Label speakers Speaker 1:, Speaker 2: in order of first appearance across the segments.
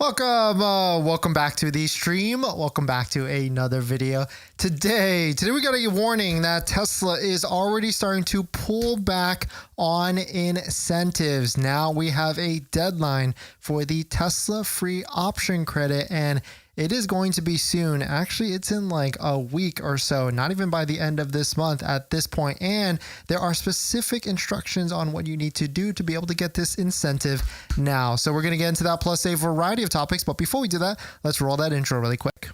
Speaker 1: Welcome back to the stream. Welcome back to another video. Today we got a warning that Tesla is already starting to pull back on incentives. Now we have a deadline for the Tesla free option credit, and it is going to be soon. Actually, it's in like a week or so, not even by the end of this month at this point. And there are specific instructions on what you need to do to be able to get this incentive now. So we're going to get into that plus a variety of topics. But before we do that, let's roll that intro really quick.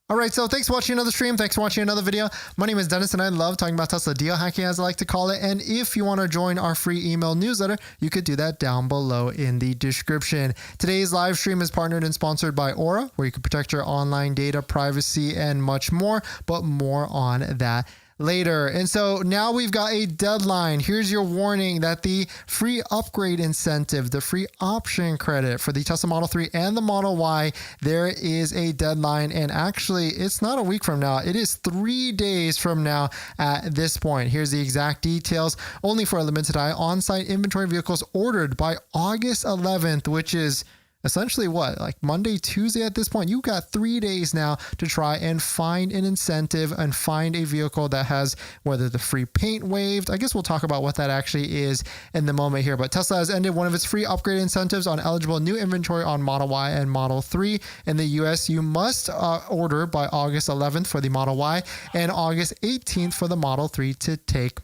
Speaker 1: All right, so thanks for watching another stream. Thanks for watching another video. My name is Dennis, and I love talking about Tesla deal hacking, as I like to call it. And if you want to join our free email newsletter, you could do that down below in the description. Today's live stream is partnered and sponsored by Aura, where you can protect your online data, privacy, and much more, but more on that later. And so now we've got a deadline. Here's your warning that the free upgrade incentive, the free option credit for the Tesla Model 3 and the Model Y, there is a deadline. And actually, it's not a week from now. It is 3 days from now at this point. Here's the exact details. Only for a limited time, on-site inventory vehicles ordered by August 11th, which is essentially what, like Monday, Tuesday at this point. You got 3 days now to try and find an incentive and find a vehicle that has whether the free paint waived. I guess we'll talk about what that actually is in the moment here. But Tesla has ended one of its free upgrade incentives on eligible new inventory on Model Y and Model 3. In the US, you must order by August 11th for the Model Y and August 18th for the Model 3 to take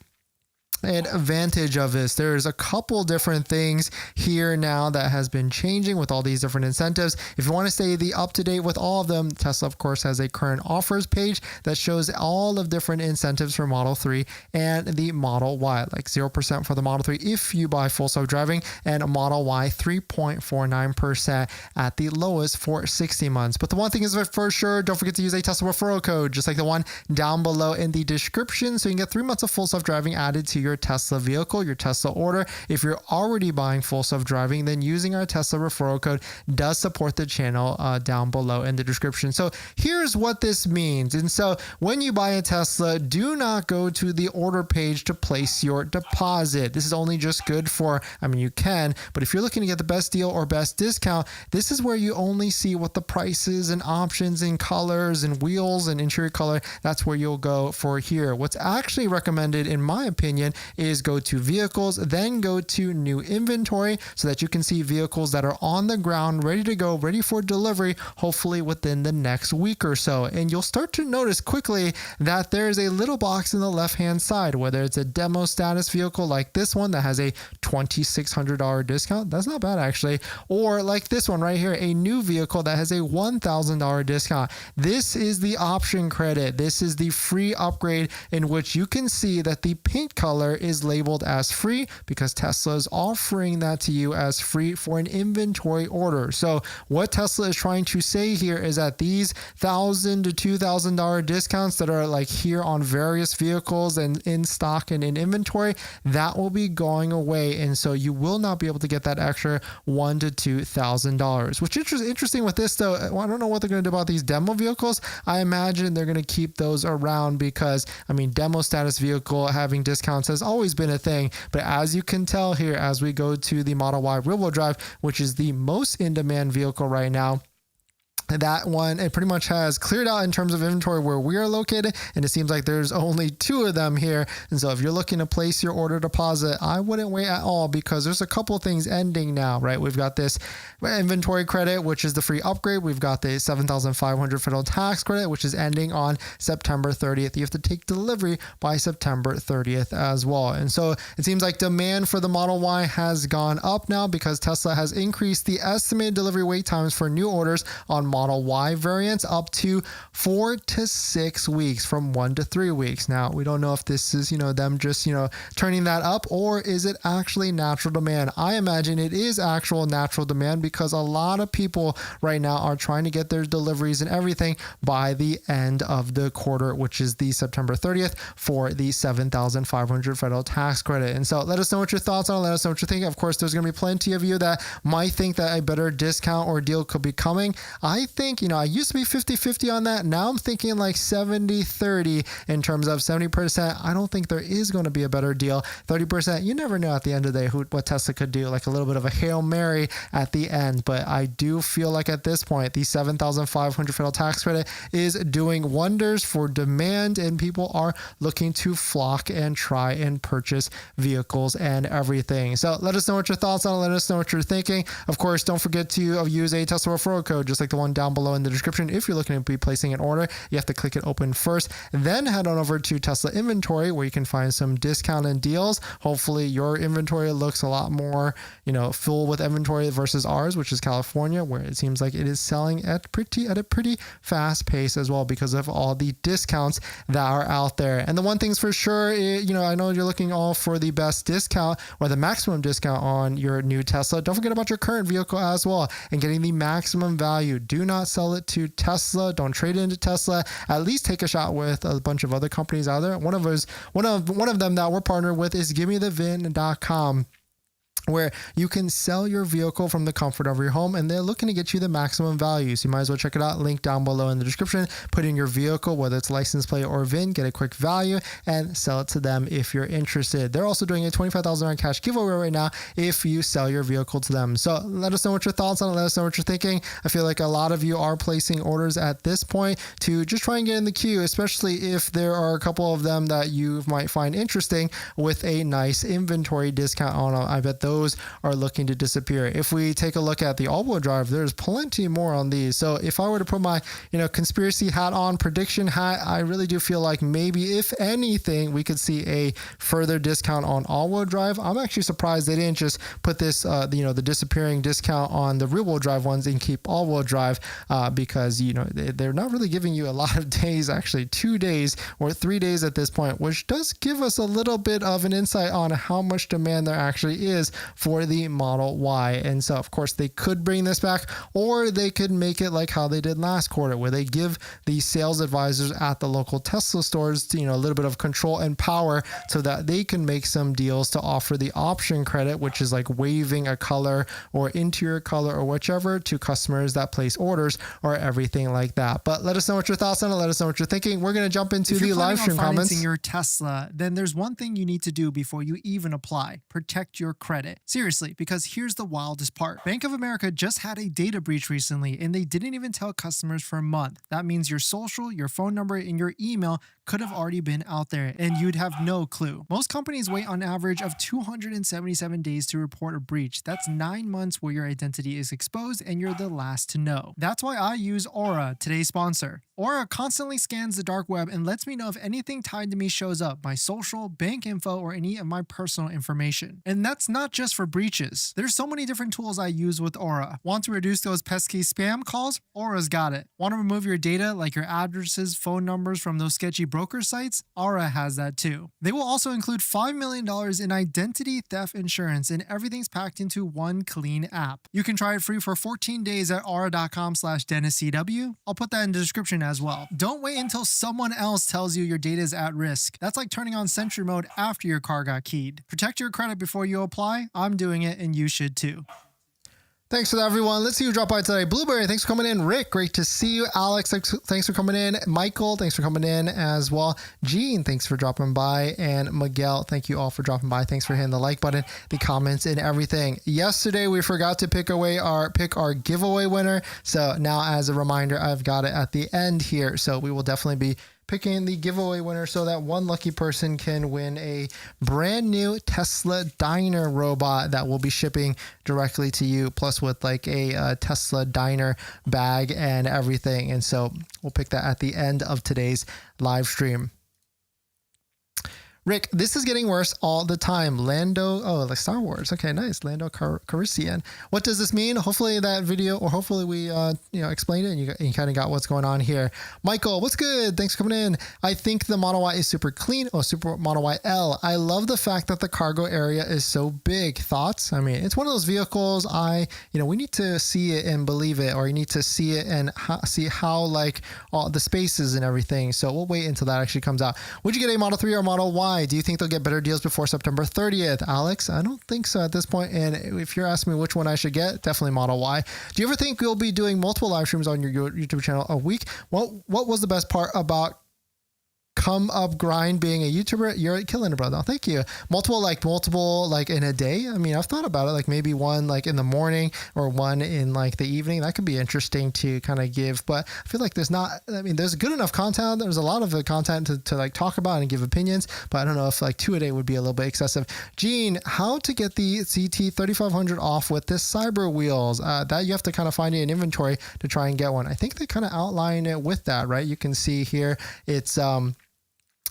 Speaker 1: advantage of this. There's a couple different things here now that has been changing with all these different incentives. If you want to stay up to date with all of them, Tesla of course has a current offers page that shows all of different incentives for Model 3 and the Model Y, like 0% for the Model 3 if you buy full self-driving, and a Model Y 3.49% at the lowest for 60 months. But the one thing is for sure, don't forget to use a Tesla referral code just like the one down below in the description, so you can get 3 months of full self-driving added to your Tesla vehicle, your Tesla order. If you're already buying full self-driving, then using our Tesla referral code does support the channel down below in the description. So here's what this means. And so when you buy a Tesla, do not go to the order page to place your deposit. This is only just good for, you can, but if you're looking to get the best deal or best discount, this is where you only see what the prices and options and colors and wheels and interior color, that's where you'll go for here. What's actually recommended, in my opinion, is go to vehicles, then go to new inventory so that you can see vehicles that are on the ground, ready to go, ready for delivery, hopefully within the next week or so. And you'll start to notice quickly that there's a little box in the left-hand side, whether it's a demo status vehicle like this one that has a $2,600 discount. That's not bad actually. Or like this one right here, a new vehicle that has a $1,000 discount. This is the option credit. This is the free upgrade in which you can see that the paint color is labeled as free because Tesla is offering that to you as free for an inventory order. So what Tesla is trying to say here is that these $1,000 to $2,000 discounts that are like here on various vehicles and in stock and in inventory, that will be going away. And so you will not be able to get that extra $1,000 to $2,000, which is interesting with this though. I don't know what they're going to do about these demo vehicles. I imagine they're going to keep those around because demo status vehicle having discounts has always been a thing. But as you can tell here, as we go to the Model Y rear-wheel drive, which is the most in-demand vehicle right now, that one, it pretty much has cleared out in terms of inventory where we are located, and it seems like there's only 2 of them here. And so if you're looking to place your order deposit, I wouldn't wait at all because there's a couple of things ending now, right? We've got this inventory credit, which is the free upgrade. We've got the $7,500 federal tax credit, which is ending on September 30th. You have to take delivery by September 30th as well. And so it seems like demand for the Model Y has gone up now because Tesla has increased the estimated delivery wait times for new orders on Model Y variants up to 4 to 6 weeks from 1 to 3 weeks. Now, we don't know if this is, them just, turning that up, or is it actually natural demand? I imagine it is actual natural demand because a lot of people right now are trying to get their deliveries and everything by the end of the quarter, which is the September 30th for the $7,500 federal tax credit. And so let us know what your thoughts are. Let us know what you think. Of course, there's going to be plenty of you that might think that a better discount or deal could be coming. I think, I used to be 50-50 on that. Now I'm thinking like 70-30 in terms of 70%. I don't think there is going to be a better deal. 30%, you never know at the end of the day what Tesla could do, like a little bit of a Hail Mary at the end. But I do feel like at this point, the $7,500 federal tax credit is doing wonders for demand, and people are looking to flock and try and purchase vehicles and everything. So let us know what your thoughts on it. Let us know what you're thinking. Of course, don't forget to use a Tesla referral code, just like the one down below in the description. If you're looking to be placing an order, you have to click it open first, then head on over to Tesla inventory, where you can find some discount and deals. Hopefully your inventory looks a lot more, full with inventory versus ours, which is California, where it seems like it is selling at a pretty fast pace as well, because of all the discounts that are out there. And the one thing's for sure, I know you're looking all for the best discount or the maximum discount on your new Tesla. Don't forget about your current vehicle as well and getting the maximum value. Do not sell it to Tesla. Don't trade it into Tesla. At least take a shot with a bunch of other companies out there. One of them that we're partnered with is GiveMeTheVin.com, where you can sell your vehicle from the comfort of your home, and they're looking to get you the maximum value. So you might as well check it out. Link down below in the description. Put in your vehicle, whether it's license plate or VIN, get a quick value, and sell it to them if you're interested. They're also doing a $25,000 cash giveaway right now if you sell your vehicle to them. So let us know what your thoughts on it. Let us know what you're thinking. I feel like a lot of you are placing orders at this point to just try and get in the queue, especially if there are a couple of them that you might find interesting with a nice inventory discount on them. I bet those are looking to disappear. If we take a look at the all-wheel drive, there's plenty more on these. So if I were to put my, conspiracy hat on, prediction hat, I really do feel like maybe, if anything, we could see a further discount on all-wheel drive. I'm actually surprised they didn't just put this, the disappearing discount on the rear-wheel drive ones and keep all-wheel drive, because, they're not really giving you a lot of days, actually 2 days or 3 days at this point, which does give us a little bit of an insight on how much demand there actually is for the Model Y. And so, of course, they could bring this back, or they could make it like how they did last quarter, where they give the sales advisors at the local Tesla stores, a little bit of control and power so that they can make some deals to offer the option credit, which is like waiving a color or interior color or whichever to customers that place orders or everything like that. But let us know what your thoughts on it. Let us know what you're thinking. We're going to jump into the live stream comments.
Speaker 2: If you're financing your Tesla, then there's one thing you need to do before you even apply: protect your credit. Seriously, because here's the wildest part. Bank of America just had a data breach recently, and they didn't even tell customers for a month. That means your social, your phone number, and your email could have already been out there, and you'd have no clue. Most companies wait on average of 277 days to report a breach. That's 9 months where your identity is exposed and you're the last to know. That's why I use Aura, today's sponsor. Aura constantly scans the dark web and lets me know if anything tied to me shows up: my social, bank info, or any of my personal information. And that's not just for breaches. There's so many different tools I use with Aura. Want to reduce those pesky spam calls? Aura's got it. Want to remove your data, like your addresses, phone numbers, from those sketchy broker sites? Aura has that too. They will also include $5 million in identity theft insurance, and everything's packed into one clean app. You can try it free for 14 days at aura.com/DennisCW. I'll put that in the description as well. Don't wait until someone else tells you your data is at risk. That's like turning on Sentry mode after your car got keyed. Protect your credit before you apply. I'm doing it, and you should too.
Speaker 1: Thanks for that, everyone. Let's see who dropped by today. Blueberry, thanks for coming in. Rick, great to see you. Alex, thanks for coming in. Michael, thanks for coming in as well. Gene, thanks for dropping by. And Miguel, thank you all for dropping by. Thanks for hitting the like button, the comments, and everything. Yesterday, we forgot to pick our giveaway winner. So now, as a reminder, I've got it at the end here. So we will definitely be picking the giveaway winner so that one lucky person can win a brand new Tesla Diner robot that will be shipping directly to you, plus with like a Tesla Diner bag and everything. And so we'll pick that at the end of today's live stream. Rick, this is getting worse all the time. Lando, like Star Wars. Okay, nice. Lando Calrissian. What does this mean? Hopefully that video, or hopefully we, explained it and you kind of got what's going on here. Michael, what's good? Thanks for coming in. I think the Model Y is super clean. Super Model Y L. I love the fact that the cargo area is so big. Thoughts? I mean, it's one of those vehicles we need to see it and believe it, or you need to see it and see how like all the spaces and everything. So we'll wait until that actually comes out. Would you get a Model 3 or Model Y? Y. Do you think they'll get better deals before September 30th? Alex, I don't think so at this point. And if you're asking me which one I should get, definitely Model Y. Do you ever think you'll be doing multiple live streams on your YouTube channel a week? What was the best part about come up grind being a YouTuber? You're killing it, brother. Thank you. Multiple like in a day. I mean, I've thought about it, like maybe one like in the morning or one in like the evening. That could be interesting to kind of give, but I feel like there's good enough content. There's a lot of the content to like talk about and give opinions, but I don't know if like 2 a day would be a little bit excessive. Gene, how to get the CT 3500 off with this cyber wheels? That you have to kind of find it in inventory to try and get one. I think they kind of outline it with that, right? You can see here, it's,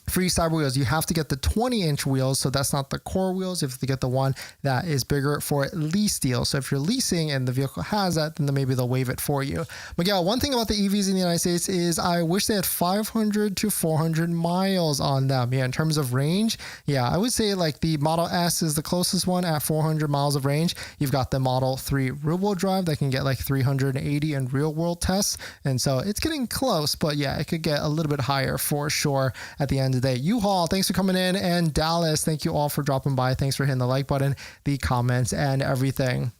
Speaker 1: free cyber wheels. You have to get the 20-inch wheels, so that's not the core wheels. You have to get the one that is bigger for lease deal. So if you're leasing and the vehicle has that, then maybe they'll waive it for you. Miguel, one thing about the EVs in the United States is I wish they had 500 to 400 miles on them. Yeah, in terms of range, yeah, I would say like the Model S is the closest one at 400 miles of range. You've got the Model 3 rear-wheel drive that can get like 380 in real-world tests, and so it's getting close, but yeah, it could get a little bit higher for sure at the end of the day. U-Haul, thanks for coming in, and Dallas, thank you all for dropping by. Thanks for hitting the like button, the comments, and everything.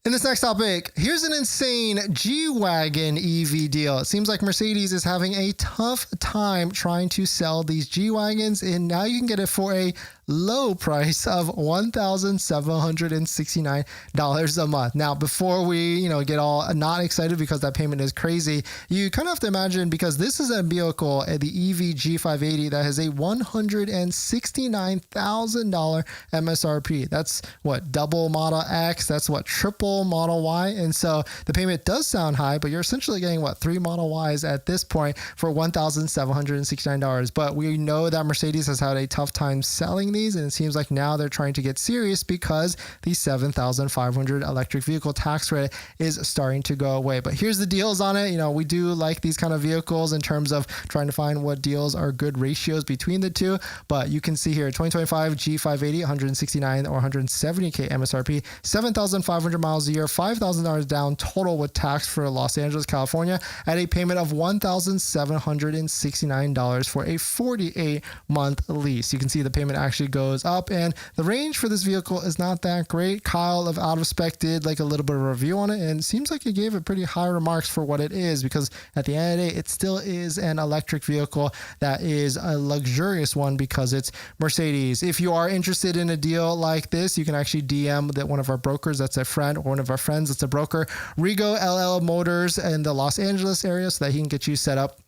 Speaker 1: In this next topic, here's an insane G-Wagon EV deal. It seems like Mercedes is having a tough time trying to sell these G-Wagons, and now you can get it for a low price of $1,769 a month. Now, before we, get all not excited because that payment is crazy, you kind of have to imagine, because this is a vehicle, the EV G580, that has a $169,000 MSRP. That's what, double Model X, that's what, triple Model Y. And so the payment does sound high, but you're essentially getting what, 3 Model Ys at this point for $1,769. But we know that Mercedes has had a tough time selling these, and it seems like now they're trying to get serious because the $7,500 electric vehicle tax credit is starting to go away. But here's the deals on it. We do like these kind of vehicles in terms of trying to find what deals are good ratios between the two. But you can see here, 2025 G580, 169 or 170K MSRP, 7,500 miles a year, $5,000 down total with tax for Los Angeles, California, at a payment of $1,769 for a 48-month lease. You can see the payment actually goes up, and the range for this vehicle is not that great. Kyle of Out of Spec did like a little bit of a review on it, and it seems like he gave it pretty high remarks for what it is, because at the end of the day, it still is an electric vehicle that is a luxurious one because it's Mercedes. If you are interested in a deal like this, you can actually DM one of our brokers that's a friend, or one of our friends that's a broker, Rigo LL Motors in the Los Angeles area, so that he can get you set up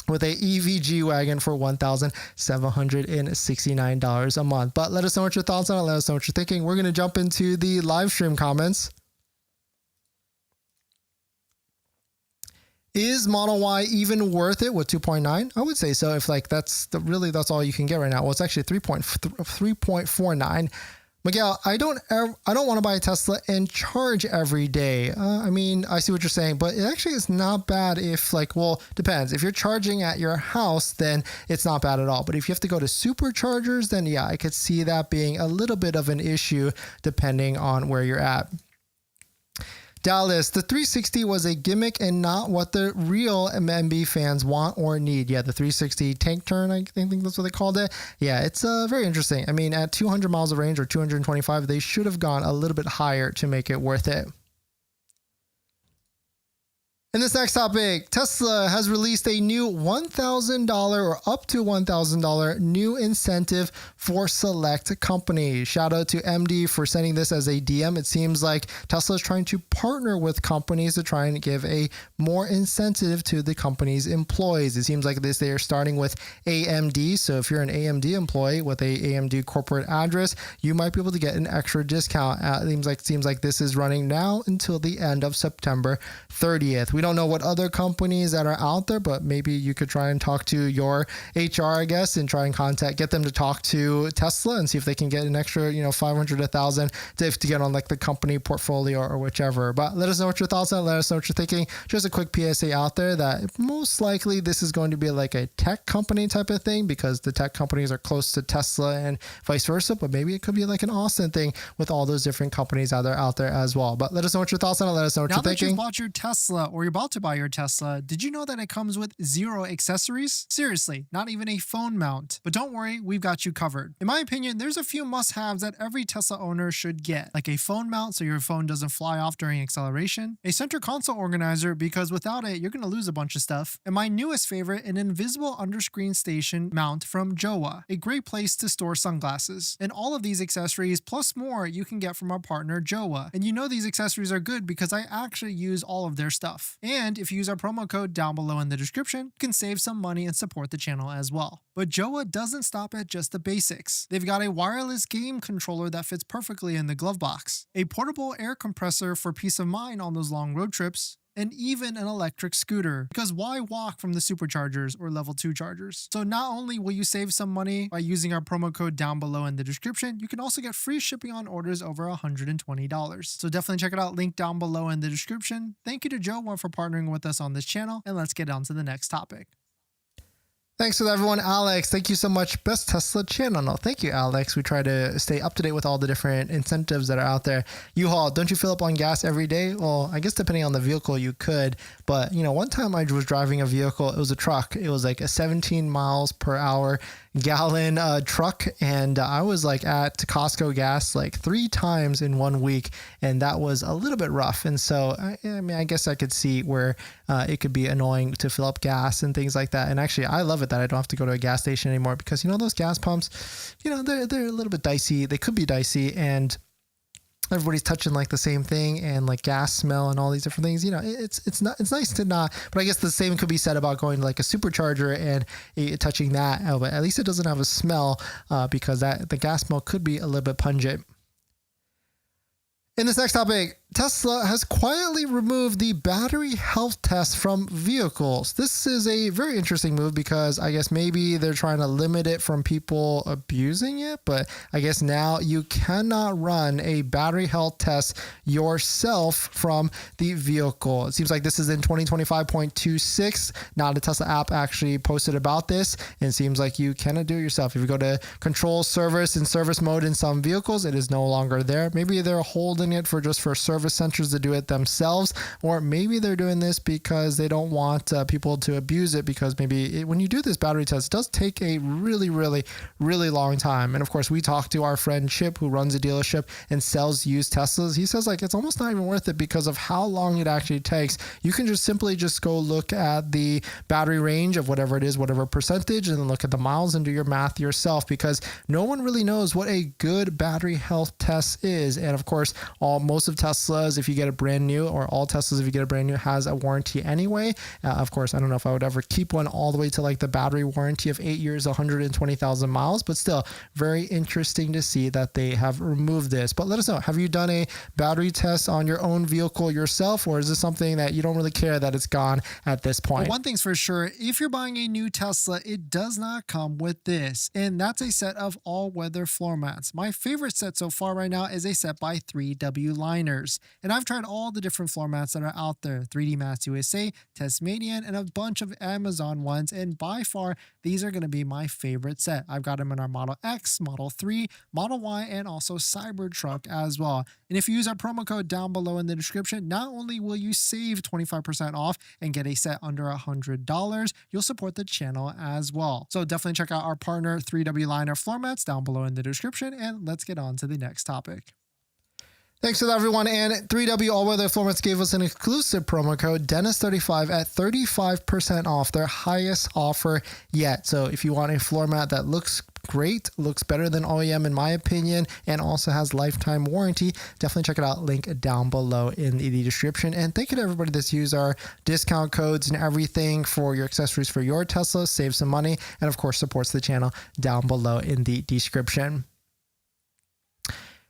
Speaker 1: with a EV G-Wagon for $1,769 a month. But let us know what your thoughts on it. Let us know what you're thinking. We're going to jump into the live stream comments. Is Model Y even worth it with 2.9? I would say so. If like that's all you can get right now. Well, it's actually 3.49. Miguel, I don't want to buy a Tesla and charge every day. I mean, I see what you're saying, but it actually is not bad if depends. If you're charging at your house, then it's not bad at all. But if you have to go to superchargers, then yeah, I could see that being a little bit of an issue depending on where you're at. Dallas, the 360 was a gimmick and not what the real MB fans want or need. Yeah, the 360 tank turn, I think that's what they called it. Yeah, it's very interesting. I mean, at 200 miles of range or 225, they should have gone a little bit higher to make it worth it. In this next topic, Tesla has released a new $1,000 or up to $1,000 new incentive for select companies. Shout out to MD for sending this as a DM. It seems like Tesla is trying to partner with companies to try and give a more incentive to the company's employees. It seems like they are starting with AMD. So if you're an AMD employee with a AMD corporate address, you might be able to get an extra discount. It seems like this is running now until the end of September 30th. We don't know what other companies that are out there, but maybe you could try and talk to your HR, I guess, and try and get them to talk to Tesla and see if they can get an extra, 500, 1,000 to get on like the company portfolio or whichever. But let us know what your thoughts are. Let us know what you're thinking. Just a quick PSA out there that most likely this is going to be like a tech company type of thing, because the tech companies are close to Tesla and vice versa. But maybe it could be like an Austin thing with all those different companies out there as well. But let us know what your thoughts are. Let us know what you're thinking.
Speaker 2: Now that you bought your Tesla or about to buy your Tesla, did you know that it comes with 0 accessories? Seriously, not even a phone mount. But don't worry, we've got you covered. In my opinion, there's a few must-haves that every Tesla owner should get, like a phone mount so your phone doesn't fly off during acceleration, a center console organizer because without it, you're going to lose a bunch of stuff, and my newest favorite, an invisible underscreen station mount from Jowa, a great place to store sunglasses. And all of these accessories plus more you can get from our partner Jowa. And you know these accessories are good because I actually use all of their stuff. And if you use our promo code down below in the description, you can save some money and support the channel as well. But Jowa doesn't stop at just the basics. They've got a wireless game controller that fits perfectly in the glove box, a portable air compressor for peace of mind on those long road trips, and even an electric scooter, because why walk from the superchargers or level 2 chargers? So not only will you save some money by using our promo code down below in the description, you can also get free shipping on orders over $120. So definitely check it out, link down below in the description. Thank you to Jowa for partnering with us on this channel, and let's get on to the next topic.
Speaker 1: Thanks to everyone. Alex, thank you so much. Best Tesla channel. No, thank you, Alex. We try to stay up to date with all the different incentives that are out there. U-Haul, don't you fill up on gas every day? Well, I guess depending on the vehicle you could, but you know, one time I was driving a vehicle, it was a truck. It was like a 17 miles per hour gallon truck, and I was like at Costco gas like 3 times in 1 week, and that was a little bit rough. And so I mean, I guess I could see where it could be annoying to fill up gas and things like that. And actually I love it that I don't have to go to a gas station anymore, because you know, those gas pumps, you know, they're a little bit dicey. They could be dicey, and everybody's touching like the same thing, and like gas smell and all these different things. You know, it's nice to not, but I guess the same could be said about going to like a supercharger and touching that. But at least it doesn't have a smell, because the gas smell could be a little bit pungent. In this next topic, Tesla has quietly removed the battery health test from vehicles. This is a very interesting move because I guess maybe they're trying to limit it from people abusing it, but I guess now you cannot run a battery health test yourself from the vehicle. It seems like this is in 2025.26. Now the Tesla app actually posted about this, and it seems like you cannot do it yourself. If you go to control service and service mode in some vehicles, it is no longer there. Maybe they're holding it for service centers to do it themselves, or maybe they're doing this because they don't want people to abuse it, because maybe when you do this battery test, it does take a really long time. And of course, we talked to our friend Chip, who runs a dealership and sells used Teslas. He says like it's almost not even worth it because of how long it actually takes. You can just simply go look at the battery range of whatever it is, whatever percentage, and then look at the miles and do your math yourself, because no one really knows what a good battery health test is. And of course, most of Teslas, if you get a brand new, or all Teslas, if you get a brand new, has a warranty anyway. Of course, I don't know if I would ever keep one all the way to like the battery warranty of 8 years, 120,000 miles, but still very interesting to see that they have removed this. But let us know, have you done a battery test on your own vehicle yourself, or is this something that you don't really care that it's gone at this point?
Speaker 2: Well, one thing's for sure, if you're buying a new Tesla, it does not come with this, and that's a set of all-weather floor mats. My favorite set so far right now is a set by 3W Liners. And I've tried all the different floor mats that are out there, 3D Mats USA, Tasmanian, and a bunch of Amazon ones. And by far, these are going to be my favorite set. I've got them in our Model X, Model 3, Model Y, and also Cybertruck as well. And if you use our promo code down below in the description, not only will you save 25% off and get a set under $100, you'll support the channel as well. So definitely check out our partner 3W Liner floor mats down below in the description, and let's get on to the next topic.
Speaker 1: Thanks to everyone, and 3W All Weather Floor Mats gave us an exclusive promo code, DENINS35, at 35% off, their highest offer yet. So if you want a floor mat that looks great, looks better than OEM in my opinion, and also has lifetime warranty, definitely check it out, link down below in the description. And thank you to everybody that's used our discount codes and everything for your accessories for your Tesla, save some money, and of course supports the channel down below in the description.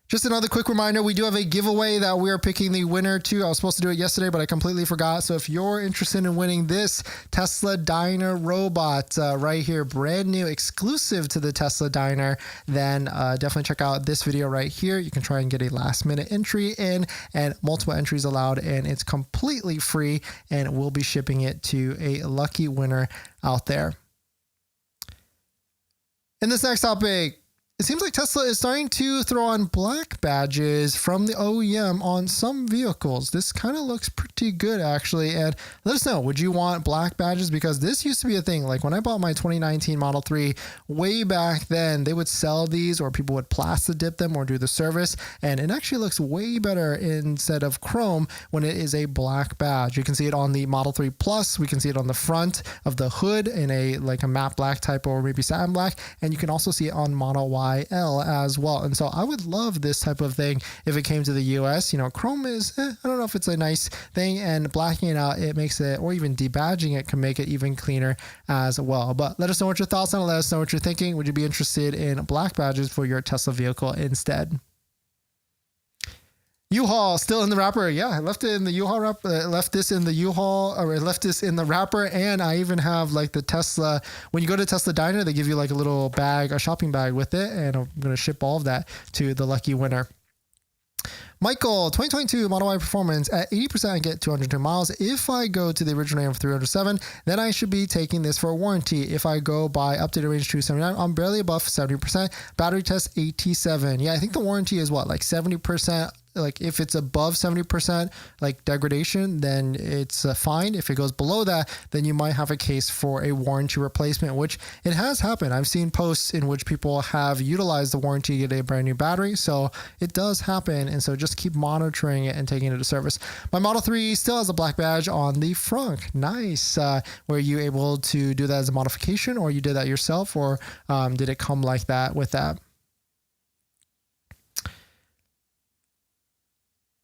Speaker 1: Just another quick reminder, we do have a giveaway that we are picking the winner to. I was supposed to do it yesterday, but I completely forgot. So if you're interested in winning this Tesla Diner robot right here, brand new, exclusive to the Tesla Diner, then definitely check out this video right here. You can try and get a last minute entry in, and multiple entries allowed, and it's completely free, and we'll be shipping it to a lucky winner out there. In this next topic, It seems like Tesla is starting to throw on black badges from the OEM on some vehicles. This kind of looks pretty good, actually. And let us know, would you want black badges? Because this used to be a thing. Like when I bought my 2019 Model 3 way back then, they would sell these or people would plastic dip them or do the service. And it actually looks way better instead of chrome when it is a black badge. You can see it on the Model 3 Plus. We can see it on the front of the hood in a matte black type or maybe satin black. And you can also see it on Model Y L as well. And so I would love this type of thing if it came to the US. You know, chrome is, I don't know if it's a nice thing, and blacking it out, it makes it, or even debadging it can make it even cleaner as well. But let us know what your thoughts on it. Let us know what you're thinking. Would you be interested in black badges for your Tesla vehicle instead? U-Haul still in the wrapper. Yeah, I left it in the U-Haul wrapper. Left this in the U-Haul, or I left this in the wrapper. And I even have like the Tesla. When you go to Tesla Diner, they give you like a little bag, a shopping bag with it. And I'm going to ship all of that to the lucky winner. Michael, 2022 Model Y Performance at 80%, I get 202 miles. If I go to the original name of 307, then I should be taking this for a warranty. If I go by updated range 279, I'm barely above 70%. Battery test 87. Yeah, I think the warranty is what, like 70%. Like if it's above 70% like degradation, then it's fine. If it goes below that, then you might have a case for a warranty replacement, which it has happened. I've seen posts in which people have utilized the warranty to get a brand new battery. So it does happen. And so just keep monitoring it and taking it to service. My Model 3 still has a black badge on the front. Nice. Were you able to do that as a modification, or you did that yourself, or did it come like that with that?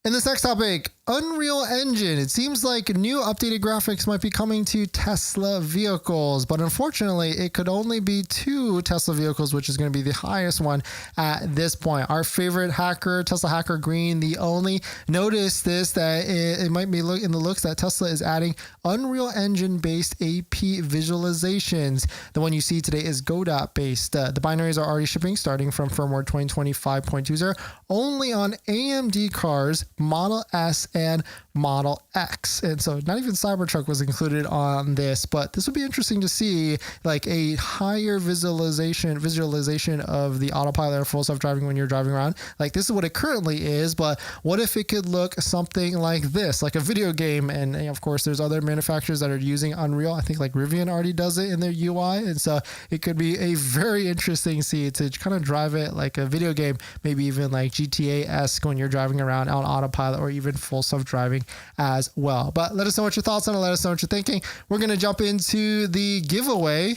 Speaker 1: In this next topic, Unreal Engine. It seems like new updated graphics might be coming to Tesla vehicles, but unfortunately, it could only be 2 Tesla vehicles, which is going to be the highest one at this point. Our favorite hacker, Tesla Hacker Green, the only, noticed this, that it might be in the looks that Tesla is adding Unreal Engine-based AP visualizations. The one you see today is Godot-based. The binaries are already shipping starting from firmware 2025.20, only on AMD cars, Model S and Model X. And so not even Cybertruck was included on this, but this would be interesting to see like a higher visualization of the autopilot or full self-driving when you're driving around. Like this is what it currently is, but what if it could look something like this, like a video game? And of course, there's other manufacturers that are using Unreal. I think like Rivian already does it in their UI. And so it could be a very interesting see to kind of drive it like a video game, maybe even like GTA-esque when you're driving around on autopilot, or even full self-driving as well. But let us know what your thoughts on it. Let us know what you're thinking. We're going to jump into the giveaway.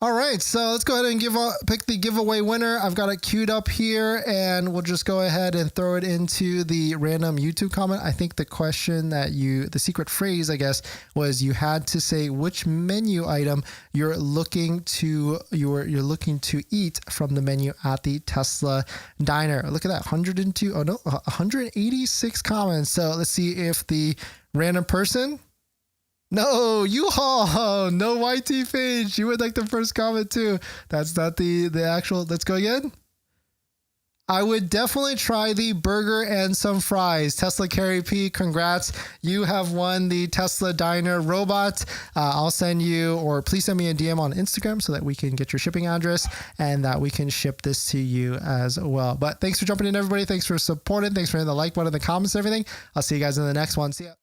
Speaker 1: All right, so let's go ahead and pick the giveaway winner. I've got it queued up here, and we'll just go ahead and throw it into the random YouTube comment. I think the question that the secret phrase, I guess, was you had to say which menu item you're looking to eat from the menu at the Tesla Diner. Look at that, 186 comments. So let's see if the random person. No, U-Haul, no YT page. You would like the first comment too. That's not the actual. Let's go again. I would definitely try the burger and some fries. Tesla Carrie P, congrats. You have won the Tesla Diner robot. I'll send you, or please send me a DM on Instagram so that we can get your shipping address and that we can ship this to you as well. But thanks for jumping in, everybody. Thanks for supporting. Thanks for hitting the like button, the comments, and everything. I'll see you guys in the next one. See ya.